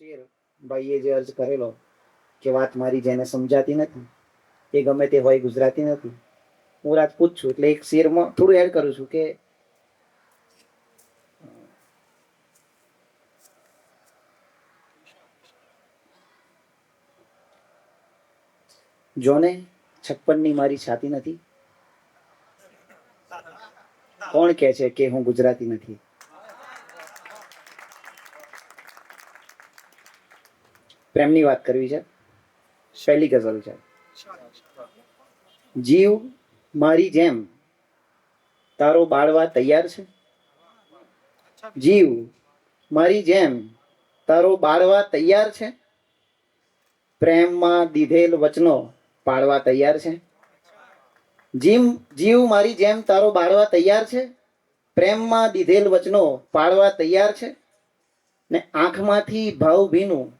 Share ભાઈએ જે urge કરેલો કે વાત મારી જેને સમજાતી નથી એ ગમે તે હોય ગુજરાતી નથી, હું રાજપૂત છું એટલે એક શેરમાં થોડું એડ કરું છું કે જોને 56ની મારી છાતી નથી, કોણ કહે છે કે હું ગુજરાતી નથી? પ્રેમની વાત કરવી છે. પહેલી ગઝલ છે. જીવ મારી જેમ તારો બાળવા તૈયાર છે. જીવ મારી જેમ તારો બાળવા તૈયાર છે. પ્રેમમાં દીધેલ વચનો પાળવા તૈયાર છે. જીવ મારી જેમ તારો બાળવા તૈયાર છે. પ્રેમમાં દીધેલ વચનો પાળવા તૈયાર છે. ને આંખમાંથી ભાવ ભીનું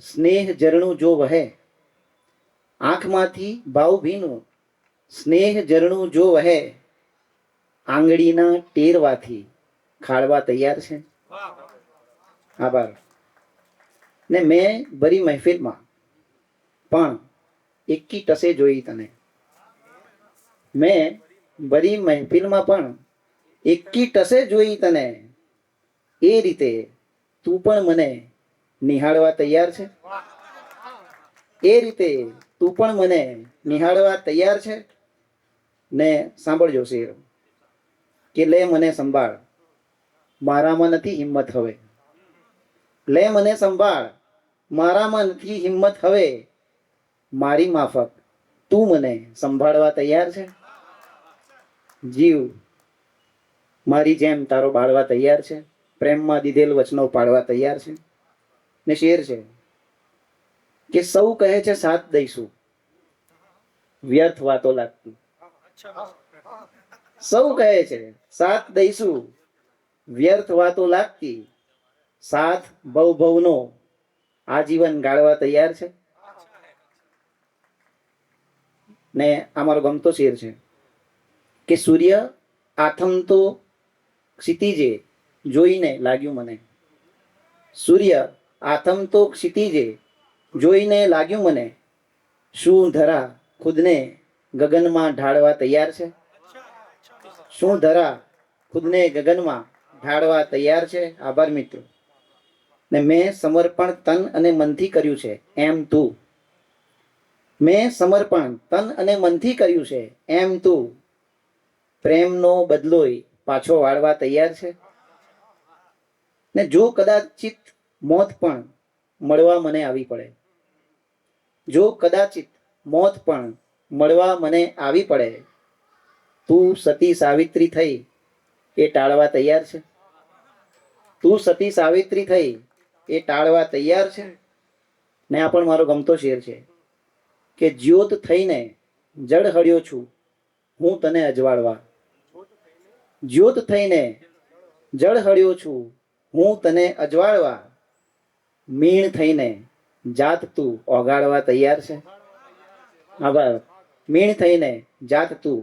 સ્નેહ ઝરણું જો વહે, આંખમાંથી ભાવ ભીનું સ્નેહ ઝરણું જો વહે, આંગળીના ટેરવાથી ખાળવા તૈયાર છે. આભાર. ને મેં ભરી મહેફિલમાં પણ એકી ટસે જોઈ તને. મેં ભરી મહેફિલમાં પણ એકી ટસે જોઈ તને. એ રીતે તું પણ મને નિહાળવા તૈયાર છે. એ રીતે તું પણ મને નિહાળવા તૈયાર છે. ને સાંભળજો શેર કે લે મને સંભાળ, મારામાં નથી હિંમત હવે. લે મને સંભાળ, મારામાં નથી હિંમત હવે. મારી માફક તું મને સંભાળવા તૈયાર છે. જીવ મારી જેમ તારો બાળવા તૈયાર છે. પ્રેમમાં દીધેલ વચનો પાડવા તૈયાર છે. ને શેર છે કે સૌ કહે છે સાથ દઈશું, વ્યર્થ વાતો લાગતી. સૌ કહે છે સાથ દઈશું, વ્યર્થ વાતો લાગતી. સાથ ભવ ભવનો આજીવન ગાળવા તૈયાર છે. ને અમારો ગમતો શેર છે કે સૂર્ય આથમતો ક્ષિતિજે જોઈને લાગ્યું મને. સૂર્ય આથમતો ક્ષિતિજે જોઈને લાગ્યું મને. શું ધરા ખુદને ગગનમાં ઢાળવા તૈયાર છે? શું ધરા ખુદને ગગનમાં ઢાળવા તૈયાર છે? આભાર મિત્રો. ને મેં સમર્પણ તન અને મનથી કર્યું છે એમ તું. મેં સમર્પણ તન અને મનથી કર્યું છે એમ તું. પ્રેમનો બદલોય પાછો વાળવા તૈયાર છે. ને જો કદાચિત મોત પણ મળવા મને આવી પડે, જો કદાચિત મોત પણ મળવા મને આવી પડે, તું સતી સાવિત્રી થઈ એ ટાળવા તૈયાર છે. તું સતી સાવિત્રી થઈ એ ટાળવા તૈયાર છે. ને આ પણ મારો ગમતો શેર છે કે જ્યોત થઈને જળ હળ્યો છું હું તને અજવાળવા. જ્યોત થઈને જળ હળ્યો છું હું તને અજવાળવા. મીણ થઈને જાત તું ઓગાળવા તૈયાર છે. આભાર. મીણ થઈને જાત તું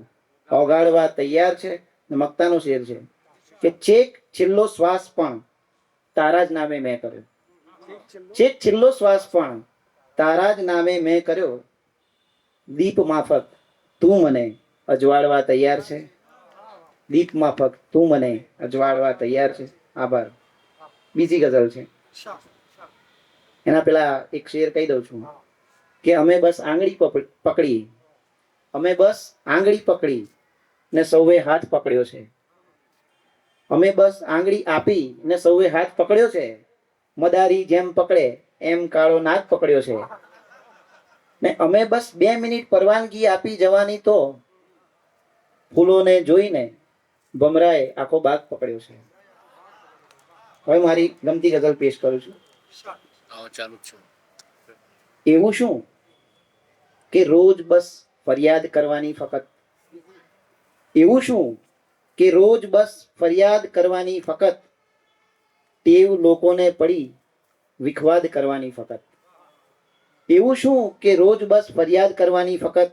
ઓગાળવા તૈયાર છે. મક્તાનો શેર છે કે છેક છેલ્લો શ્વાસ પણ તારા જ નામે મેં કર્યો. છેક છેલ્લો શ્વાસ પણ તારા જ નામે મેં કર્યો. દીપ માફક તું મને અજવાળવા તૈયાર છે. દીપ માફક તું મને અજવાળવા તૈયાર છે. આભાર. બીજી ગઝલ છે. એના પેલા એક શેર કહી દઉં છું કે અમે બસ આંગળી પકડી, અમે બસ આંગળી પકડી ને સૌએ હાથ પકડ્યો છે. અમે બસ આંગળી આપી ને સૌએ હાથ પકડ્યો છે. મદારી જેમ પકડે એમ કાળો નાગ પકડ્યો છે. ને અમે બસ 2 મિનિટ પરવાનગી આપી જવાની તો ફૂલોને જોઈને ભમરાએ આખો બાગ પકડ્યો છે. હવે મારી ગમતી ગઝલ પેશ કરું છું. ચાલુ છું. એવું શું કે રોજ બસ ફરિયાદ કરવાની ફકત. એવું શું કે રોજ બસ ફરિયાદ કરવાની ફકત. ટેવ લોકોને પડી વિખવાદ કરવાની ફકત. એવું શું કે રોજ બસ ફરિયાદ કરવાની ફકત.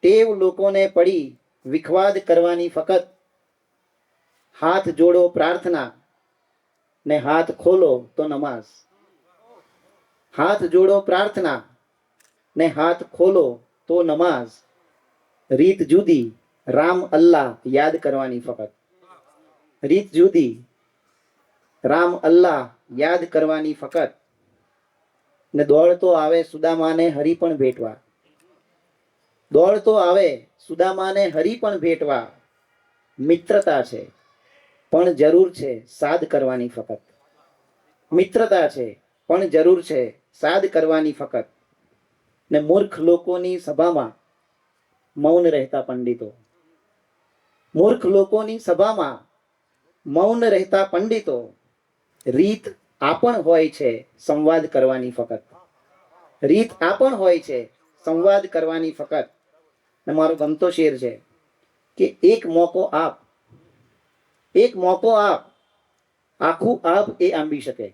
ટેવ લોકોને પડી વિખવાદ કરવાની ફકત. હાથ જોડો પ્રાર્થના ને હાથ ખોલો તો નમાઝ. હાથ જોડો પ્રાર્થના ને હાથ ખોલો તો નમાઝ. રીત જુદી રામ અલ્લાહ યાદ કરવાની ફકત. રીત જુદી રામ અલ્લાહ યાદ કરવાની ફકત. ને દોડતો આવે સુદામાને હરી પણ ભેટવા. દોડતો આવે સુદામાને હરી પણ ભેટવા. મિત્રતા છે પણ જરૂર છે સાદ કરવાની ફકત. મિત્રતા છે પણ જરૂર છે સાદ કરવાની ફકત. ને મૂર્ખ લોકોની સભામાં મૌન રહેતા પંડિતો. મૂર્ખ લોકોની સભામાં મૌન રહેતા પંડિતો. રીત આપણ હોય છે સંવાદ કરવાની ફકત. રીત આપણ હોય છે સંવાદ કરવાની ફકત. ને મારો ગમતો શેર છે કે એક મોકો આપ, એક મોકો આપ, આખું આપ એ આંબી શકે.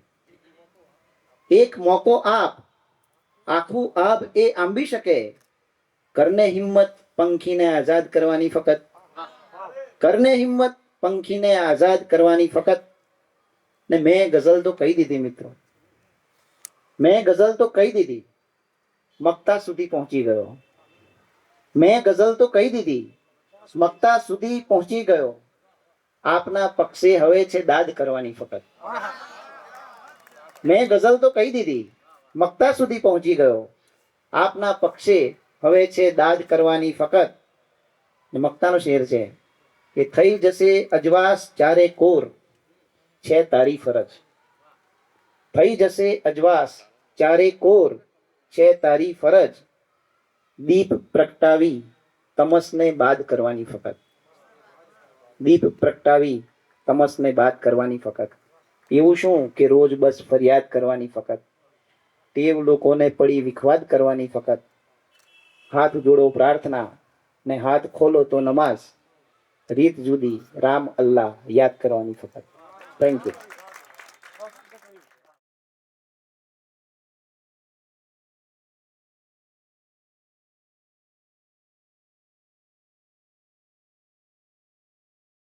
એક મોકો આપ, આખું આબ એ આંબી શકે. કરને હિંમત પંખીને આઝાદ કરવાની ફકત. કરને હિંમત પંખીને આઝાદ કરવાની ફકત. ને મેં ગઝલ તો કહી દીધી મિત્રો, મેં ગઝલ તો કહી દીધી, મક્તા સુધી પહોંચી ગયો. મેં ગઝલ તો કહી દીધી, મક્તા સુધી પહોંચી ગયો. આપના પક્ષે હવે છે દાદ કરવાની ફકત. મેં ગઝલ તો કહી દીધી, મક્તા સુધી પહોંચી ગયો. આપના પક્ષે હવે છે દાદ કરવાની ફકત. મક્તાનો શેર છે કે થઈ જશે અજવાસ ચારે કોર છે તારી ફરજ. થઈ જશે અજવાસ ચારે કોર છે તારી ફરજ. દીપ પ્રગટાવી તમસને બાદ કરવાની ફકત. દીપ પ્રગટાવી તમસને બાદ કરવાની ફકત. એવું શું કે રોજ બસ ફરિયાદ કરવાની ફકત. ટેવ લોકોને પડી વિખવાદ કરવાની ફકત. હાથ જોડો પ્રાર્થના ને હાથ ખોલો તો નમાઝ. રીત જુદી રામ અલ્લાહ યાદ કરવાની ફકત. Thank you.